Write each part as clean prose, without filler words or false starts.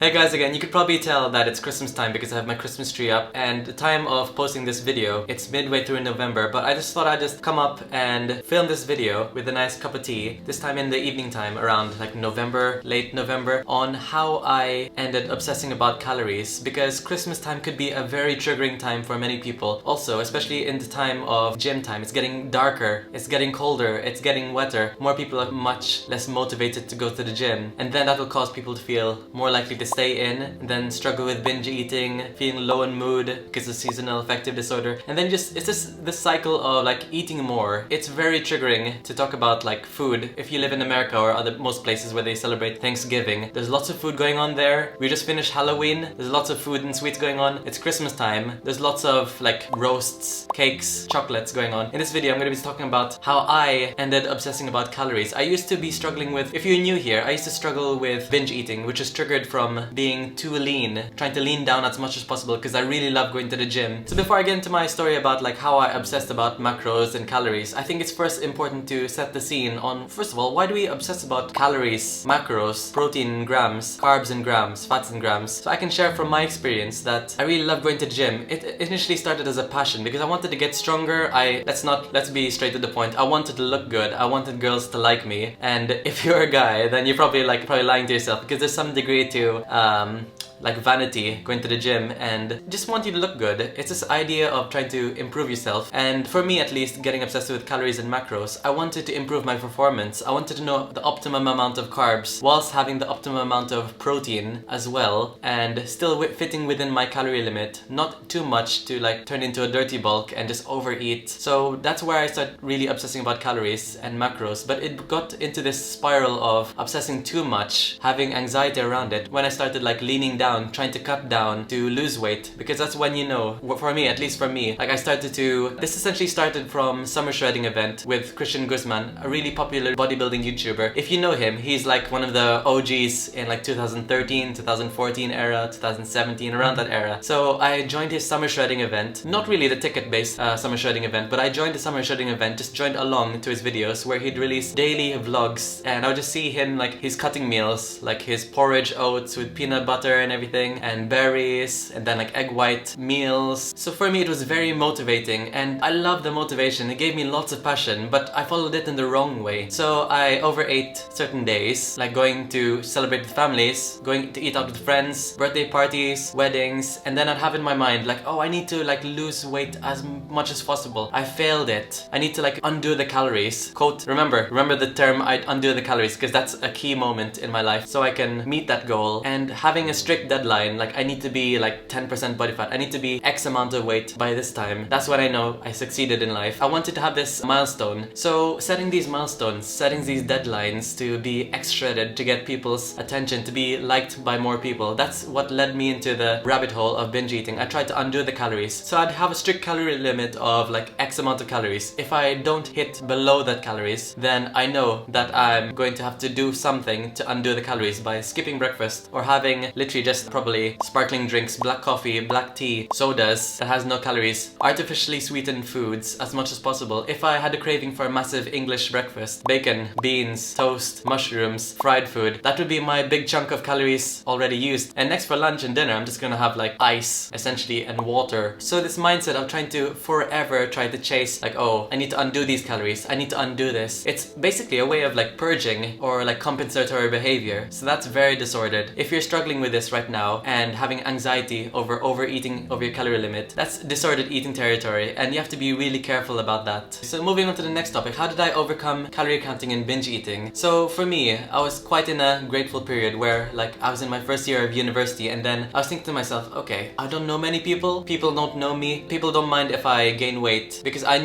Hey guys again, you could probably tell that it's Christmas time because I have my Christmas tree up, and the time of posting this video, it's midway through November, but I just thought I'd just come up and film this video with a nice cup of tea, this time in the evening time around like November, late November, on how I ended obsessing about calories, because Christmas time could be a very triggering time for many people. Also, especially in the time of gym time, it's getting darker, it's getting colder, it's getting wetter, more people are much less motivated to go to the gym, and then that will cause people to feel more likely to stay in, and then struggle with binge eating, feeling low in mood because of seasonal affective disorder, and then it's just this cycle of like eating more. It's very triggering to talk about like food. If you live in America or most places where they celebrate Thanksgiving, there's lots of food going on there. We just finished Halloween, there's lots of food and sweets going on. It's Christmas time, there's lots of like roasts, cakes, chocolates going on. In this video I'm going to be talking about how I ended obsessing about calories. I used to be struggling with, if you're new here, I used to struggle with binge eating, which is triggered from being too lean, trying to lean down as much as possible because I really love going to the gym. So before I get into my story about like how I obsessed about macros and calories, I think it's first important to set the scene on, first of all, why do we obsess about calories, macros, protein in grams, carbs in grams, fats in grams? So I can share from my experience that I really love going to the gym. It initially started as a passion because I wanted to get stronger. Let's be straight to the point. I wanted to look good. I wanted girls to like me. And if you're a guy, then you're probably lying to yourself, because there's some degree to like vanity going to the gym and just want you to look good. It's this idea of trying to improve yourself, and for me at least, getting obsessed with calories and macros, I wanted to improve my performance. I wanted to know the optimum amount of carbs whilst having the optimum amount of protein as well, and still fitting within my calorie limit, not too much to like turn into a dirty bulk and just overeat. So that's where I started really obsessing about calories and macros, but it got into this spiral of obsessing too much, having anxiety around it, when I started like leaning down, trying to cut down to lose weight, because that's when, you know, for me, at least for me, like this essentially started from summer shredding event with Christian Guzman, a really popular bodybuilding YouTuber. If you know him, he's like one of the OGs in like 2013, 2014 era, 2017, around that era. So I joined his summer shredding event, not really the ticket-based summer shredding event, but I joined the summer shredding event, just joined along to his videos where he'd release daily vlogs, and I would just see him like his cutting meals, like his porridge oats with peanut butter and everything, and berries, and then like egg white meals. So for me it was very motivating, and I love the motivation. It gave me lots of passion, but I followed it in the wrong way. So I overate certain days, like going to celebrate with families, going to eat out with friends, birthday parties, weddings, and then I'd have in my mind like, oh, I need to like lose weight as much as possible. I failed it. I need to like undo the calories. Quote, remember the term, I undo the calories, because that's a key moment in my life so I can meet that goal. And having a strict deadline, like I need to be like 10% body fat, I need to be X amount of weight by this time. That's when I know I succeeded in life. I wanted to have this milestone. So setting these milestones, setting these deadlines to be X shredded, to get people's attention, to be liked by more people, that's what led me into the rabbit hole of binge eating. I tried to undo the calories. So I'd have a strict calorie limit of like X amount of calories. If I don't hit below that calories, then I know that I'm going to have to do something to undo the calories by skipping breakfast or having literally just probably sparkling drinks, black coffee, black tea, sodas that has no calories, artificially sweetened foods as much as possible. If I had a craving for a massive English breakfast, bacon, beans, toast, mushrooms, fried food, that would be my big chunk of calories already used. And next for lunch and dinner, I'm just gonna have like ice, essentially, and water. So this mindset of trying to forever try to chase like, oh, I need to undo these calories, I need to undo this. It's basically a way of like purging or like compensatory behavior. So that's very disordered. If you're struggling with this right now and having anxiety over overeating over your calorie limit, that's disordered eating territory, and you have to be really careful about that. So moving on to the next topic, how did I overcome calorie counting and binge eating? So for me, I was quite in a grateful period where like I was in my first year of university, and then I was thinking to myself, okay, I don't know many people don't know me, people don't mind if I gain weight, because I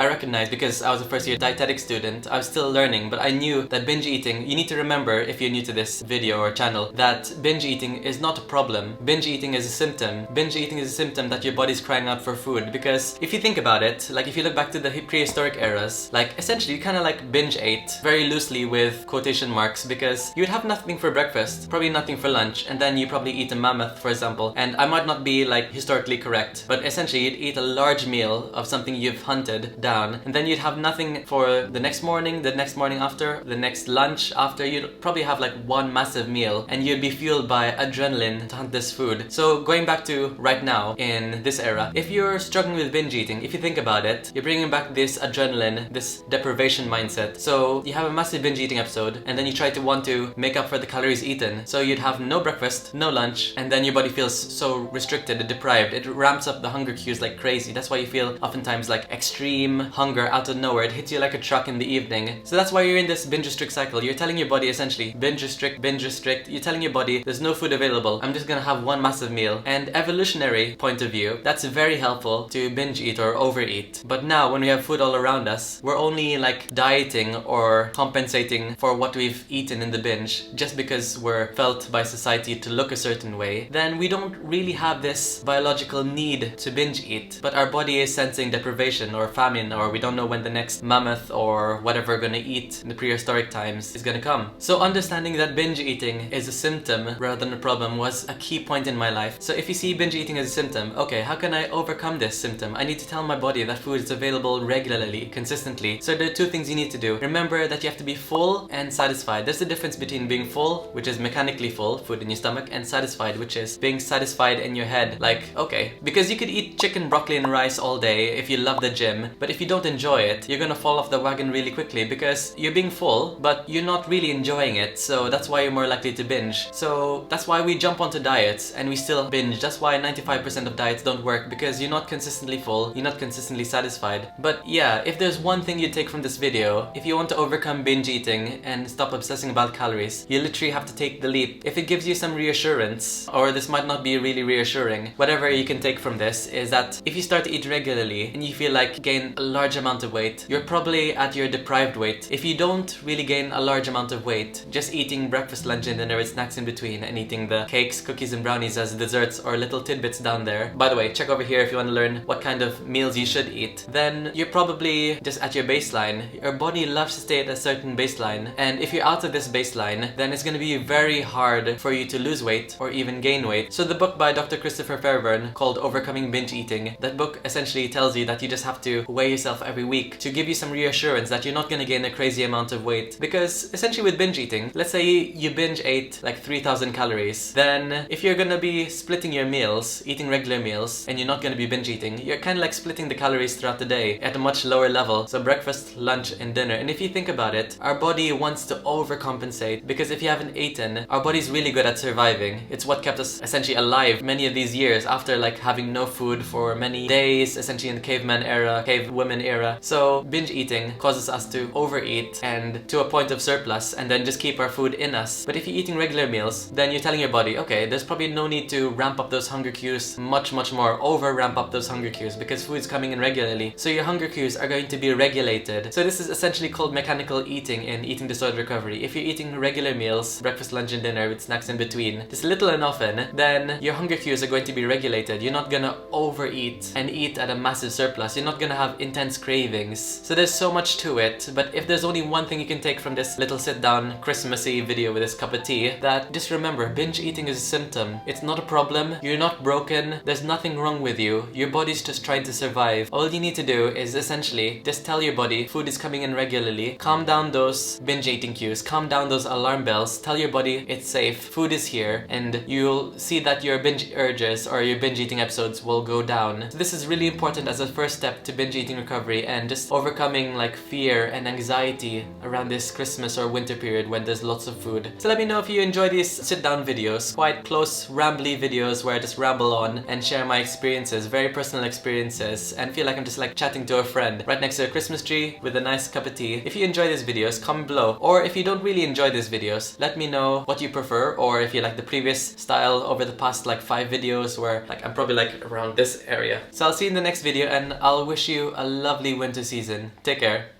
recognized, because I was a first year dietetic student, I was still learning, but I knew that binge eating, you need to remember, if you're new to this video or channel, that binge eating is not a problem. Binge eating is a symptom. Binge eating is a symptom that your body's crying out for food, because if you think about it, like if you look back to the prehistoric eras, like essentially you kind of like binge ate, very loosely with quotation marks, because you would have nothing for breakfast, probably nothing for lunch, and then you probably eat a mammoth, for example. And I might not be like historically correct, but essentially you'd eat a large meal of something you've hunted down, and then you'd have nothing for the next morning, the next morning after, the next lunch after. You'd probably have like one massive meal, and you'd be fueled by adrenaline adrenaline to hunt this food. So going back to right now in this era, if you're struggling with binge eating, if you think about it, you're bringing back this adrenaline, this deprivation mindset. So you have a massive binge eating episode and then you try to want to make up for the calories eaten. So you'd have no breakfast, no lunch, and then your body feels so restricted and deprived. It ramps up the hunger cues like crazy. That's why you feel oftentimes like extreme hunger out of nowhere. It hits you like a truck in the evening. So that's why you're in this binge restrict cycle. You're telling your body essentially binge restrict, binge restrict. You're telling your body there's no food available. I'm just gonna have one massive meal. And evolutionary point of view, that's very helpful to binge eat or overeat. But now when we have food all around us, we're only like dieting or compensating for what we've eaten in the binge just because we're felt by society to look a certain way. Then we don't really have this biological need to binge eat, but our body is sensing deprivation or famine, or we don't know when the next mammoth or whatever we're gonna eat in the prehistoric times is gonna come. So understanding that binge eating is a symptom rather than a problem was a key point in my life. So if you see binge eating as a symptom, okay, how can I overcome this symptom? I need to tell my body that food is available regularly, consistently. So there are two things you need to do. Remember that you have to be full and satisfied. There's a difference between being full, which is mechanically full, food in your stomach, and satisfied, which is being satisfied in your head. Like, okay, because you could eat chicken, broccoli, and rice all day if you love the gym, but if you don't enjoy it, you're gonna fall off the wagon really quickly because you're being full, but you're not really enjoying it. So that's why you're more likely to binge. So that's why we jump onto diets and we still binge. That's why 95% of diets don't work, because you're not consistently full, you're not consistently satisfied. But yeah, if there's one thing you take from this video, if you want to overcome binge eating and stop obsessing about calories, you literally have to take the leap. If it gives you some reassurance, or this might not be really reassuring, whatever you can take from this is that if you start to eat regularly and you feel like gain a large amount of weight, you're probably at your deprived weight. If you don't really gain a large amount of weight, just eating breakfast, lunch, and dinner with snacks in between and eating the cakes, cookies, and brownies as desserts or little tidbits down there. By the way, check over here if you want to learn what kind of meals you should eat. Then you're probably just at your baseline. Your body loves to stay at a certain baseline, and if you're out of this baseline, then it's going to be very hard for you to lose weight or even gain weight. So the book by Dr. Christopher Fairburn called Overcoming Binge Eating, that book essentially tells you that you just have to weigh yourself every week to give you some reassurance that you're not going to gain a crazy amount of weight. Because essentially with binge eating, let's say you binge ate like 3,000 calories, then if you're going to be splitting your meals, eating regular meals, and you're not going to be binge eating, you're kind of like splitting the calories throughout the day at a much lower level. So breakfast, lunch, and dinner. And if you think about it, our body wants to overcompensate, because if you haven't eaten, our body's really good at surviving. It's what kept us essentially alive many of these years after like having no food for many days, essentially in the caveman era, cave women era. So binge eating causes us to overeat and to a point of surplus and then just keep our food in us. But if you're eating regular meals, then you're telling your body, okay, there's probably no need to ramp up those hunger cues much more, over ramp up those hunger cues, because food's coming in regularly. So your hunger cues are going to be regulated. So this is essentially called mechanical eating in eating disorder recovery. If you're eating regular meals, breakfast, lunch, and dinner with snacks in between, just little and often, then your hunger cues are going to be regulated. You're not gonna overeat and eat at a massive surplus. You're not gonna have intense cravings. So there's so much to it, but if there's only one thing you can take from this little sit-down Christmassy video with this cup of tea, that just remember, binge eating is a symptom. It's not a problem. You're not broken. There's nothing wrong with you. Your body's just trying to survive. All you need to do is essentially just tell your body food is coming in regularly. Calm down those binge eating cues. Calm down those alarm bells. Tell your body it's safe. Food is here, and you'll see that your binge urges or your binge eating episodes will go down. So this is really important as a first step to binge eating recovery and just overcoming like fear and anxiety around this Christmas or winter period when there's lots of food. So let me know if you enjoy these sit-down videos, quite close, rambly videos where I just ramble on and share my experiences, very personal experiences, and feel like I'm just like chatting to a friend right next to a Christmas tree with a nice cup of tea. If you enjoy these videos, comment below. Or if you don't really enjoy these videos, let me know what you prefer, or if you like the previous style over the past like 5 videos where like I'm probably like around this area. So I'll see you in the next video, and I'll wish you a lovely winter season. Take care.